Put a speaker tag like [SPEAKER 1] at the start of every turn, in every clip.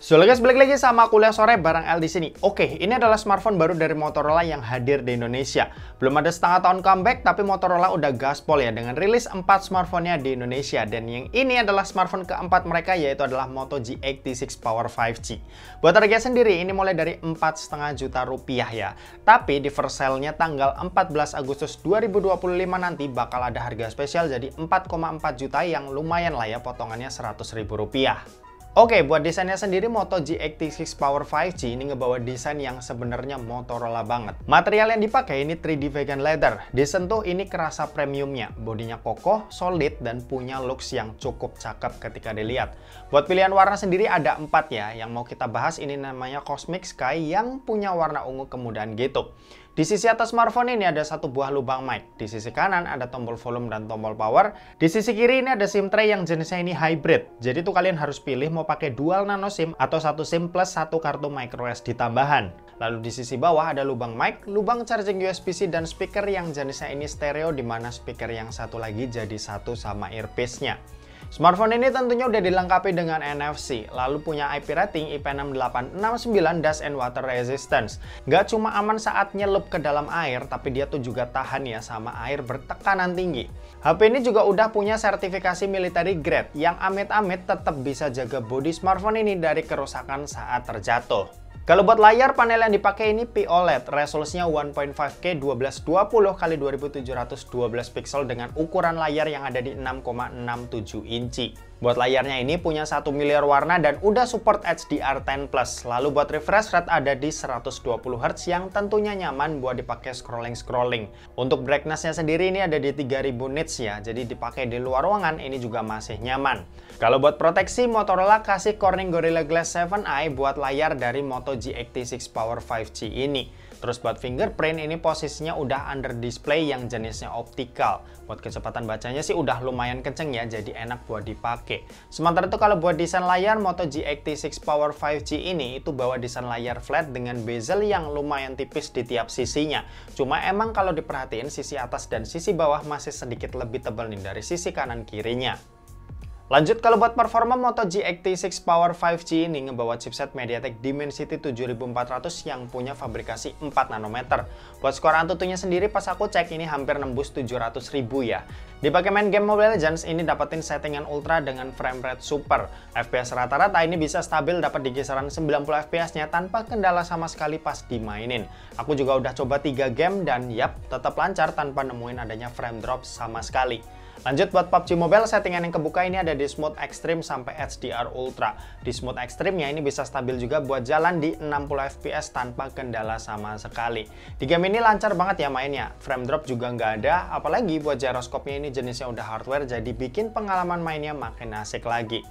[SPEAKER 1] So guys, balik lagi sama Kuliah Sore bareng El di sini. Oke, ini adalah smartphone baru dari Motorola yang hadir di Indonesia. Belum ada setengah tahun comeback, tapi Motorola udah gaspol ya dengan rilis 4 smartphone-nya di Indonesia. Dan yang ini adalah smartphone keempat mereka, yaitu adalah Moto G86 Power 5G. Buat harga sendiri, ini mulai dari 4,5 juta rupiah ya. Tapi di first sale-nya tanggal 14 Agustus 2025 nanti bakal ada harga spesial jadi 4,4 juta yang lumayan lah ya, potongannya 100 ribu rupiah. Oke, buat desainnya sendiri Moto G86 Power 5G ini ngebawa desain yang sebenarnya Motorola banget. Material yang dipakai ini 3D vegan leather. Disentuh ini kerasa premiumnya. Bodinya kokoh, solid, dan punya looks yang cukup cakep ketika dilihat. Buat pilihan warna sendiri ada 4 ya. Yang mau kita bahas ini namanya Cosmic Sky yang punya warna ungu kemudian gitu. Di sisi atas smartphone ini ada satu buah lubang mic. Di sisi kanan ada tombol volume dan tombol power. Di sisi kiri ini ada SIM tray yang jenisnya ini hybrid. Jadi tuh kalian harus pilih mau pakai dual nano SIM atau satu SIM plus satu kartu microSD tambahan. Lalu di sisi bawah ada lubang mic, lubang charging USB-C dan speaker yang jenisnya ini stereo, di mana speaker yang satu lagi jadi satu sama earpiece-nya. Smartphone ini tentunya udah dilengkapi dengan NFC, lalu punya IP rating IP6869 dust and water resistance. Nggak cuma aman saat nyelup ke dalam air, tapi dia tuh juga tahan ya sama air bertekanan tinggi. HP ini juga udah punya sertifikasi military grade yang amit-amit tetap bisa jaga bodi smartphone ini dari kerusakan saat terjatuh. Kalau buat layar, panel yang dipakai ini POLED, resolusinya 1.5K 1220 x 2712 pixel dengan ukuran layar yang ada di 6,67 inci. Buat layarnya ini punya 1 miliar warna dan udah support HDR10+. Lalu buat refresh rate ada di 120Hz yang tentunya nyaman buat dipakai scrolling-scrolling. Untuk brightness-nya sendiri ini ada di 3000 nits ya, jadi dipakai di luar ruangan ini juga masih nyaman. Kalau buat proteksi, Motorola kasih Corning Gorilla Glass 7i buat layar dari Moto G86 Power 5G ini. Terus buat fingerprint ini posisinya udah under display yang jenisnya optical. Buat kecepatan bacanya sih udah lumayan kenceng ya, jadi enak buat dipakai. Sementara itu kalau buat desain layar, Moto G86 Power 5G ini itu bawa desain layar flat dengan bezel yang lumayan tipis di tiap sisinya. Cuma emang kalau diperhatiin sisi atas dan sisi bawah masih sedikit lebih tebal nih dari sisi kanan kirinya. Lanjut, kalau buat performa, Moto G86 Power 5G ini ngebawa chipset MediaTek Dimensity 7400 yang punya fabrikasi 4 nanometer. Buat skor Antutunya sendiri pas aku cek ini hampir nembus 700.000 ya. Dipakai main game Mobile Legends ini dapetin settingan ultra dengan frame rate super. FPS rata-rata ini bisa stabil dapat di kisaran 90 FPS-nya tanpa kendala sama sekali pas dimainin. Aku juga udah coba 3 game dan yap, tetap lancar tanpa nemuin adanya frame drop sama sekali. Lanjut, buat PUBG Mobile, settingan yang kebuka ini ada di Smooth Extreme sampai HDR Ultra. Di Smooth Extreme-nya ini bisa stabil juga buat jalan di 60 FPS tanpa kendala sama sekali. Di game ini lancar banget ya mainnya, frame drop juga nggak ada, apalagi buat gyroscope-nya ini jenisnya udah hardware, jadi bikin pengalaman mainnya makin asik lagi.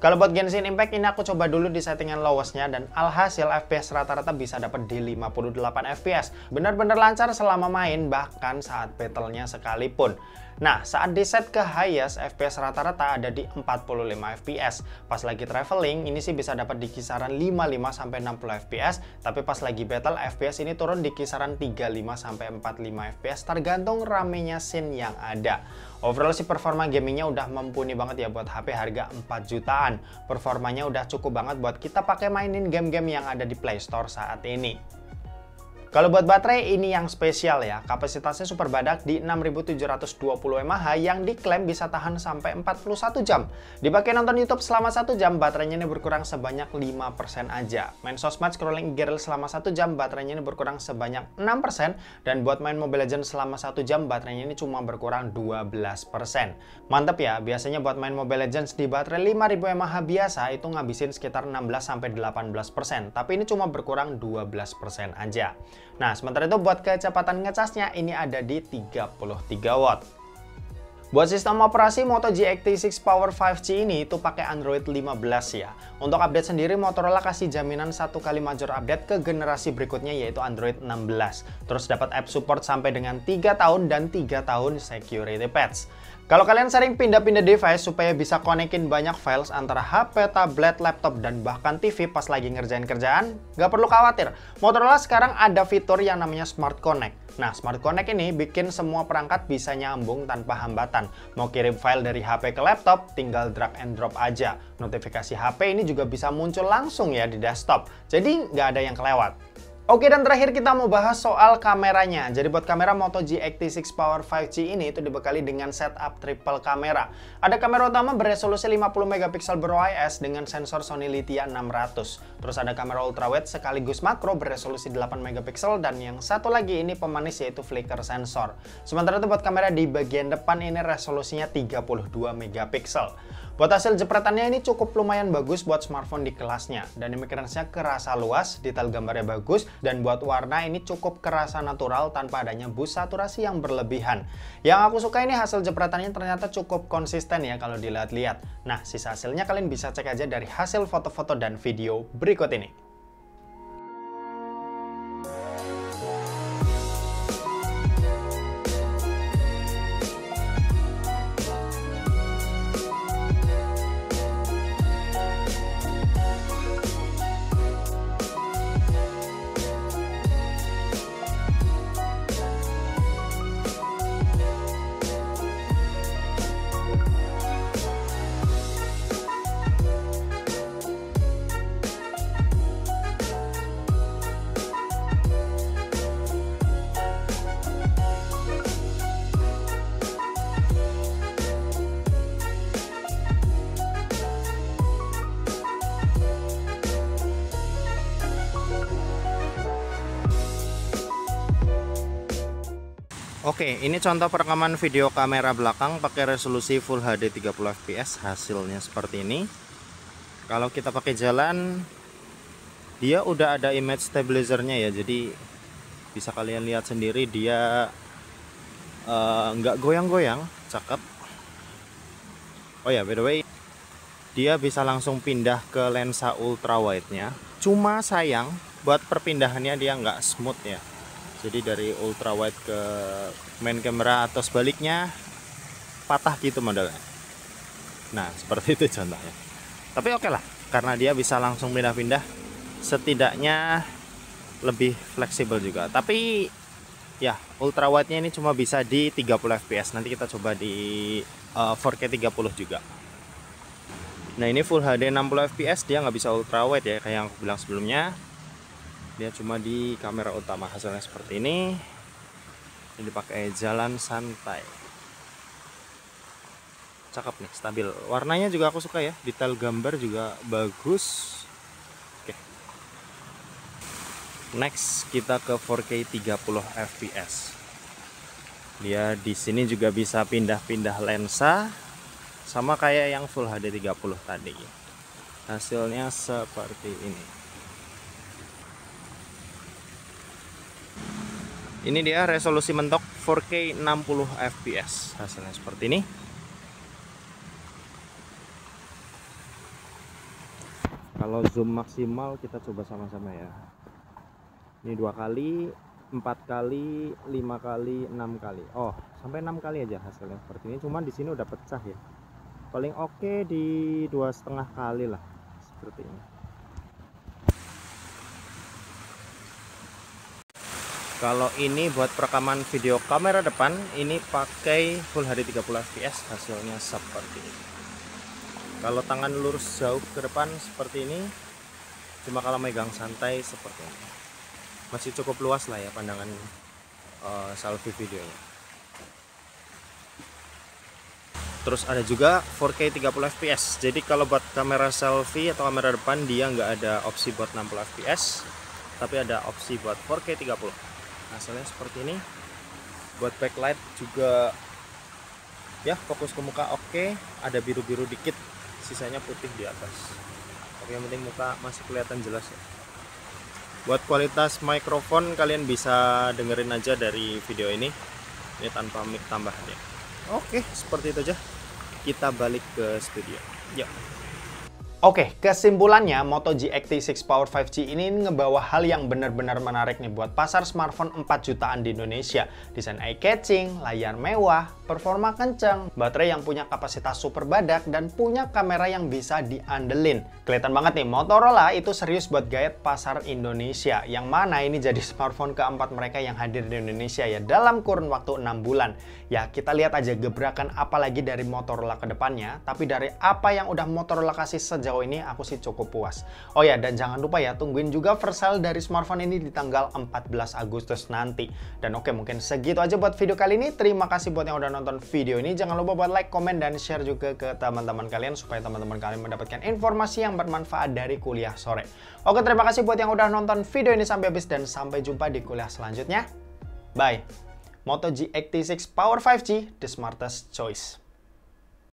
[SPEAKER 1] Kalau buat Genshin Impact ini aku coba dulu di settingan lowest-nya dan alhasil FPS rata-rata bisa dapat di 58 FPS. Benar-benar lancar selama main, bahkan saat battle-nya sekalipun. Nah, saat di set ke highest, FPS rata-rata ada di 45 FPS. Pas lagi traveling, ini sih bisa dapat di kisaran 55-60 FPS, tapi pas lagi battle, FPS ini turun di kisaran 35-45 FPS, tergantung ramenya scene yang ada. Overall sih performa gamingnya udah mumpuni banget ya buat HP harga 4 jutaan. Performanya udah cukup banget buat kita pakai mainin game-game yang ada di Play Store saat ini. Kalau buat baterai ini yang spesial ya, kapasitasnya super badak di 6720 mAh yang diklaim bisa tahan sampai 41 jam. Dipakai nonton YouTube selama 1 jam, baterainya ini berkurang sebanyak 5% aja. Main sosmed scrolling IG selama 1 jam, baterainya ini berkurang sebanyak 6%. Dan buat main Mobile Legends selama 1 jam, baterainya ini cuma berkurang 12%. Mantep ya, biasanya buat main Mobile Legends di baterai 5000 mAh biasa itu ngabisin sekitar 16-18%. Tapi ini cuma berkurang 12% aja. Nah, sementara itu buat kecepatan ngecasnya ini ada di 33 watt. Buat sistem operasi Moto G86 Power 5G ini itu pakai Android 15 ya. Untuk update sendiri Motorola kasih jaminan 1 kali major update ke generasi berikutnya yaitu Android 16. Terus dapat app support sampai dengan 3 tahun dan 3 tahun security patch. Kalau kalian sering pindah-pindah device supaya bisa konekin banyak files antara HP, tablet, laptop, dan bahkan TV pas lagi ngerjain kerjaan, nggak perlu khawatir. Motorola sekarang ada fitur yang namanya Smart Connect. Nah, Smart Connect ini bikin semua perangkat bisa nyambung tanpa hambatan. Mau kirim file dari HP ke laptop, tinggal drag and drop aja. Notifikasi HP ini juga bisa muncul langsung ya di desktop, jadi nggak ada yang kelewat. Oke, dan terakhir kita mau bahas soal kameranya. Jadi buat kamera Moto G86 Power 5G ini itu dibekali dengan setup triple kamera. Ada kamera utama beresolusi 50 megapiksel ber-OIS dengan sensor Sony Lithia 600. Terus ada kamera ultrawide sekaligus makro beresolusi 8 megapiksel dan yang satu lagi ini pemanis yaitu flicker sensor. Sementara itu buat kamera di bagian depan ini resolusinya 32 megapiksel. Buat hasil jepretannya ini cukup lumayan bagus buat smartphone di kelasnya. Dan image-nya kerasa luas, detail gambarnya bagus, dan buat warna ini cukup kerasa natural tanpa adanya boost saturasi yang berlebihan. Yang aku suka ini hasil jepretannya ternyata cukup konsisten ya kalau dilihat-lihat. Nah, sisa hasilnya kalian bisa cek aja dari hasil foto-foto dan video berikut ini. Oke, ini contoh perekaman video kamera belakang pakai resolusi Full HD 30 fps. Hasilnya seperti ini. Kalau kita pakai jalan, dia udah ada image stabilizernya ya, jadi bisa kalian lihat sendiri dia nggak goyang-goyang, cakep. Oh ya, by the way, dia bisa langsung pindah ke lensa ultrawide-nya. Cuma sayang, buat perpindahannya dia nggak smooth ya. Jadi dari ultrawide ke main camera atau sebaliknya patah gitu modelnya. Nah, seperti itu contohnya. Tapi oke lah, karena dia bisa langsung pindah-pindah, setidaknya lebih fleksibel juga. Tapi ya, ultrawide-nya ini cuma bisa di 30 fps. Nanti kita coba di 4K 30 juga. Nah, ini Full HD 60 fps, dia nggak bisa ultrawide ya, kayak yang aku bilang sebelumnya. Dia cuma di kamera utama. Hasilnya seperti ini. Ini dipakai jalan santai. Cakep nih, stabil. Warnanya juga aku suka ya, detail gambar juga bagus. Oke. Next kita ke 4K 30 fps. Dia di sini juga bisa pindah-pindah lensa, sama kayak yang Full HD 30 tadi. Hasilnya seperti ini. Ini dia resolusi mentok 4K 60 fps. Hasilnya seperti ini. Kalau zoom maksimal kita coba sama-sama ya. Ini 2 kali, 4 kali, 5 kali, 6 kali. Oh, sampai 6 kali aja hasilnya seperti ini. Cuman di sini udah pecah ya. Paling oke di 2,5 kali lah seperti ini. Kalau ini buat perekaman video kamera depan, ini pakai Full HD 30 fps. Hasilnya seperti ini. Kalau tangan lurus jauh ke depan seperti ini, cuma kalau megang santai seperti ini. Masih cukup luas lah ya pandangan selfie videonya. Terus ada juga 4K 30 fps. Jadi kalau buat kamera selfie atau kamera depan, dia nggak ada opsi buat 60 fps, tapi ada opsi buat 4K 30. Hasilnya seperti ini. Buat backlight juga ya, fokus ke muka oke. Ada biru-biru dikit, sisanya putih di atas. Tapi yang penting muka masih kelihatan jelas ya. Buat kualitas mikrofon kalian bisa dengerin aja dari video ini tanpa mic tambahannya. Oke, seperti itu aja. Kita balik ke studio. Yuk. Oke, kesimpulannya Moto G86 Power 5G ini ngebawa hal yang benar-benar menarik nih buat pasar smartphone 4 jutaan di Indonesia. Desain eye-catching, layar mewah, performa kenceng, baterai yang punya kapasitas super badak, dan punya kamera yang bisa diandelin. Kelihatan banget nih, Motorola itu serius buat gayat pasar Indonesia, yang mana ini jadi smartphone keempat mereka yang hadir di Indonesia ya dalam kurun waktu 6 bulan. Ya, kita lihat aja gebrakan apalagi dari Motorola ke depannya, tapi dari apa yang udah Motorola kasih sejauh ini aku sih cukup puas. Oh ya, dan jangan lupa ya, tungguin juga first sale dari smartphone ini di tanggal 14 Agustus nanti. Dan oke, mungkin segitu aja buat video kali ini. Terima kasih buat yang udah nonton video ini. Jangan lupa buat like, komen, dan share juga ke teman-teman kalian supaya teman-teman kalian mendapatkan informasi yang bermanfaat dari kuliah sore. Oke, terima kasih buat yang udah nonton video ini sampai habis dan sampai jumpa di kuliah selanjutnya. Bye. Moto G86 Power 5G, the smartest choice.